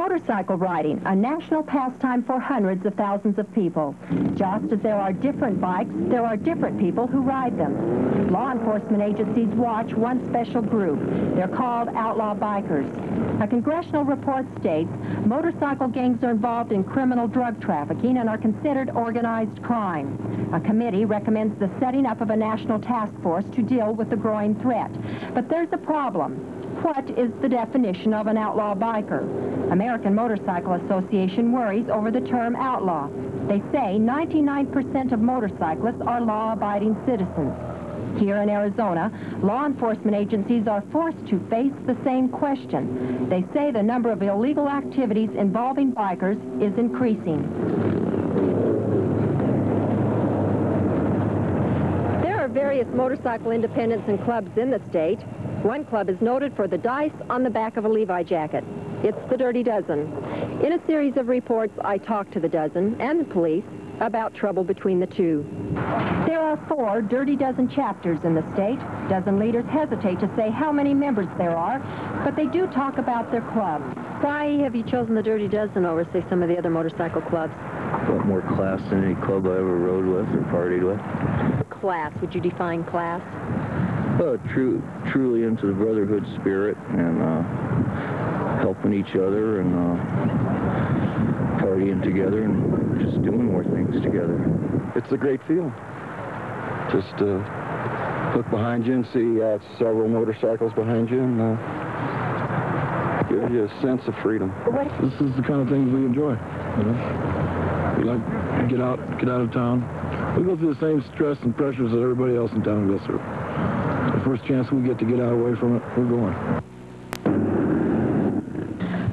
Motorcycle riding, a national pastime for hundreds of thousands of people. Just as there are different bikes, there are different people who ride them. Law enforcement agencies watch one special group. They're called outlaw bikers. A congressional report states motorcycle gangs are involved in criminal drug trafficking and are considered organized crime. A committee recommends the setting up of a national task force to deal with the growing threat. But there's a problem. What is the definition of an outlaw biker? American Motorcycle Association worries over the term outlaw. They say 99% of motorcyclists are law-abiding citizens. Here in Arizona, law enforcement agencies are forced to face the same question. They say the number of illegal activities involving bikers is increasing. There are various motorcycle independents and clubs in the state. One club is noted for the dice on the back of a Levi jacket. It's the Dirty Dozen. In a series of reports, I talked to the Dozen and the police about trouble between the two. There are 4 Dirty Dozen chapters in the state. Dozen leaders hesitate to say how many members there are, but they do talk about their clubs. Why have you chosen the Dirty Dozen over, say, some of the other motorcycle clubs? A lot more class than any club I ever rode with or partied with. Class. Would you define class? Truly into the brotherhood spirit and helping each other and partying together and just doing more things together. It's a great feeling. Just look behind you and see several motorcycles behind you and gives you a sense of freedom. This is the kind of things we enjoy, you know. We like to get out of town. We go through the same stress and pressures that everybody else in town goes through. The first chance we get to get out away from it, we're going.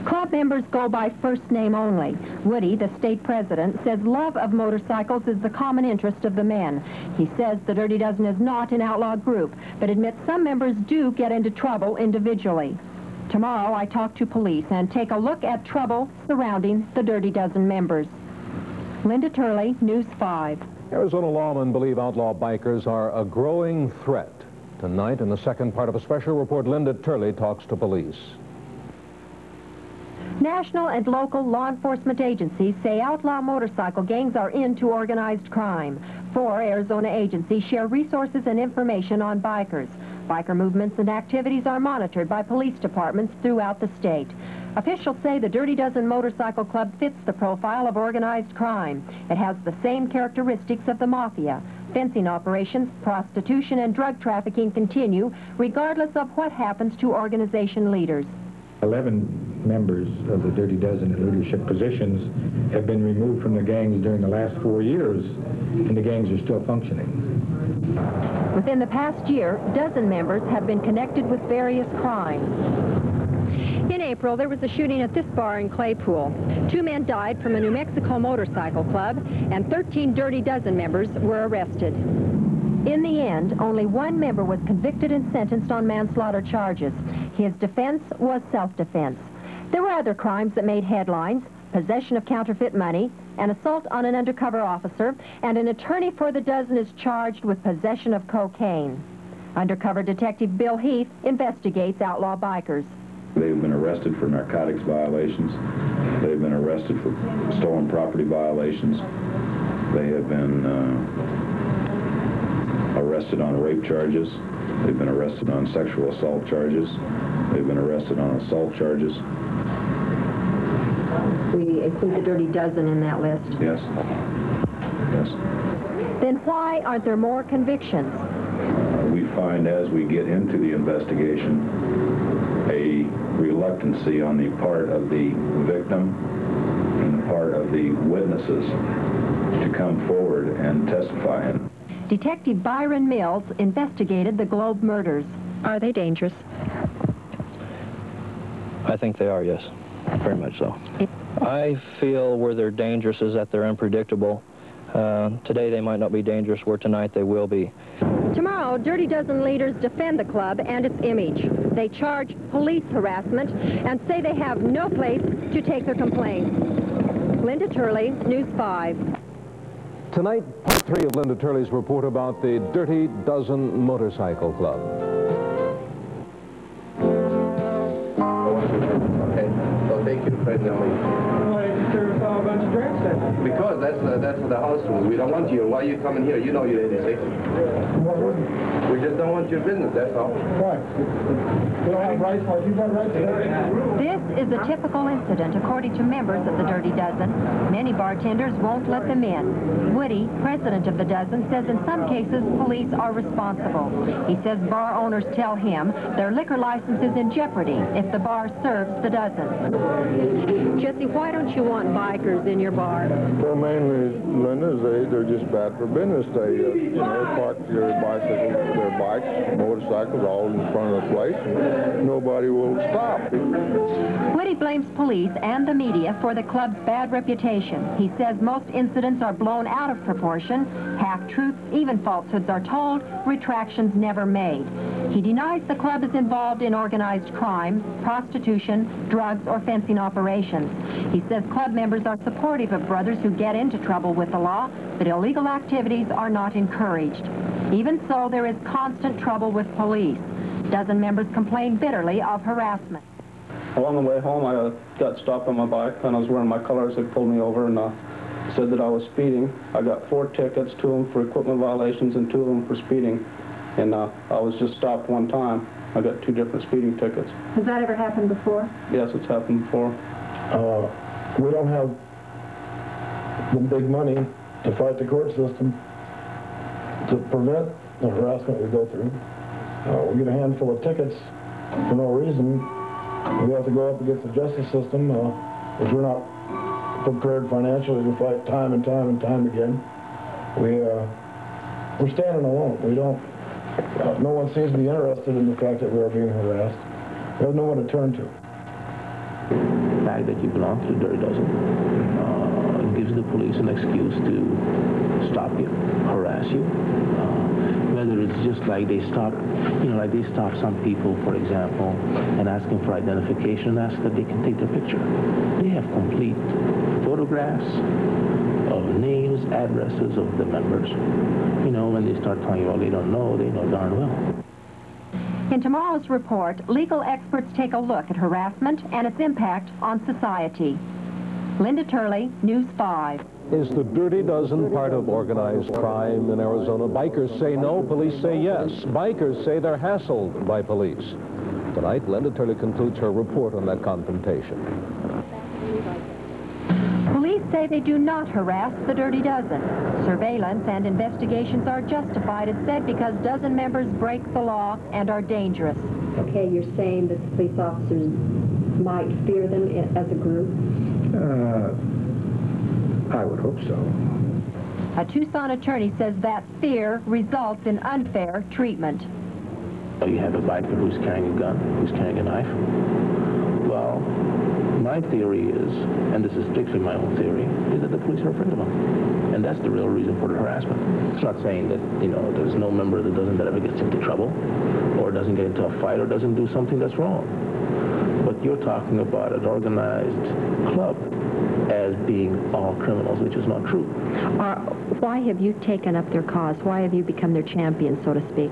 Club members go by first name only. Woody, the state president, says love of motorcycles is the common interest of the men. He says the Dirty Dozen is not an outlaw group, but admits some members do get into trouble individually. Tomorrow I talk to police and take a look at trouble surrounding the Dirty Dozen members. Linda Turley, News 5. Arizona lawmen believe outlaw bikers are a growing threat. Tonight, in the second part of a special report, Linda Turley talks to police. National and local law enforcement agencies say outlaw motorcycle gangs are into organized crime. 4 Arizona agencies share resources and information on bikers. Biker movements and activities are monitored by police departments throughout the state. Officials say the Dirty Dozen Motorcycle Club fits the profile of organized crime. It has the same characteristics of the mafia. Fencing operations, prostitution, and drug trafficking continue, regardless of what happens to organization leaders. 11 members of the Dirty Dozen in leadership positions have been removed from the gangs during the last 4 years, and the gangs are still functioning. Within the past year, dozen members have been connected with various crimes. In April, there was a shooting at this bar in Claypool. 2 men died from a New Mexico motorcycle club, and 13 Dirty Dozen members were arrested. In the end, only 1 member was convicted and sentenced on manslaughter charges. His defense was self-defense. There were other crimes that made headlines: possession of counterfeit money, an assault on an undercover officer, and an attorney for the Dozen is charged with possession of cocaine. Undercover Detective Bill Heath investigates outlaw bikers. They've been arrested for narcotics violations. They've been arrested for stolen property violations. They have been arrested on rape charges. They've been arrested on sexual assault charges. They've been arrested on assault charges. We include the Dirty Dozen in that list. Yes. Yes. Then why aren't there more convictions? We find as we get into the investigation a reluctancy on the part of the victim and the part of the witnesses to come forward and testify. Detective Byron Mills investigated the Globe murders. Are they dangerous? I think they are, yes. Very much so. I feel where they're dangerous is that they're unpredictable. Today they might not be dangerous, where tonight they will be. Tomorrow, Dirty Dozen leaders defend the club and its image. They charge police harassment and say they have no place to take their complaints. Linda Turley, News 5. Tonight, part 3 of Linda Turley's report about the Dirty Dozen Motorcycle Club. Okay, so thank you. waiting on me? Why did you serve us all a bunch of drinks then? Because that's the house rule. We don't want you. Why are you coming here? You know you're 86. We just don't want your business, that's all. Why? You don't have rights like you got rights to. This is a typical incident, according to members of the Dirty Dozen. Many bartenders won't let them in. Woody, president of the Dozen, says in some cases police are responsible. He says bar owners tell him their liquor license is in jeopardy if the bar serves the Dozen. Jesse, why don't you want bikers in your bar? Well, mainly, Linda, they're just bad for business. They, park their bicycles, their bikes, motorcycles all in front of the place, and nobody will stop. Woody blames police and the media for the club's bad reputation. He says most incidents are blown out of proportion, half-truths, even falsehoods are told, retractions never made. He denies the club is involved in organized crime, prostitution, drugs, or fencing operations. He says club members are supportive of brothers who get into trouble with the law, but illegal activities are not encouraged. Even so, there is constant trouble with police. Dozen members complain bitterly of harassment. Along the way home, I got stopped on my bike, and I was wearing my colors. They pulled me over and said that I was speeding. I got 4 tickets, 2 of them for equipment violations and 2 of them for speeding. And I was just stopped one time. I got 2 different speeding tickets. Has that ever happened before? Yes, it's happened before. We don't have the big money to fight the court system to prevent the harassment we go through. We get a handful of tickets for no reason. We have to go up against the justice system if we're not prepared financially to fight time and time and time again. We're standing alone. We don't. No one seems to be interested in the fact that we are being harassed. There's no one to turn to. The fact that you belong to the Dirty Dozen gives the police an excuse to stop you, harass you. Whether it's just like they stop, like they stop some people, for example, and ask them for identification and ask that they can take their picture. They have complete photographs of names, addresses of the members. When they start telling you all they don't know, they know darn well. In tomorrow's report, legal experts take a look at harassment and its impact on society. Linda Turley, News 5. Is the Dirty Dozen part of organized crime in Arizona? Bikers say no, police say yes. Bikers say they're hassled by police. Tonight, Linda Turley concludes her report on that confrontation. Police say they do not harass the Dirty Dozen. Surveillance and investigations are justified, it's said, because Dozen members break the law and are dangerous. Okay, you're saying that the police officers might fear them as a group? I would hope so. A Tucson attorney says that fear results in unfair treatment. You have a biker who's carrying a gun, who's carrying a knife. Well, my theory is, and this is strictly my own theory, is that the police are afraid of them. And that's the real reason for the harassment. It's not saying that, there's no member of the Dozen that ever gets into trouble, or doesn't get into a fight, or doesn't do something that's wrong. But you're talking about an organized club as being all criminals, which is not true. Why have you taken up their cause? Why have you become their champion, so to speak?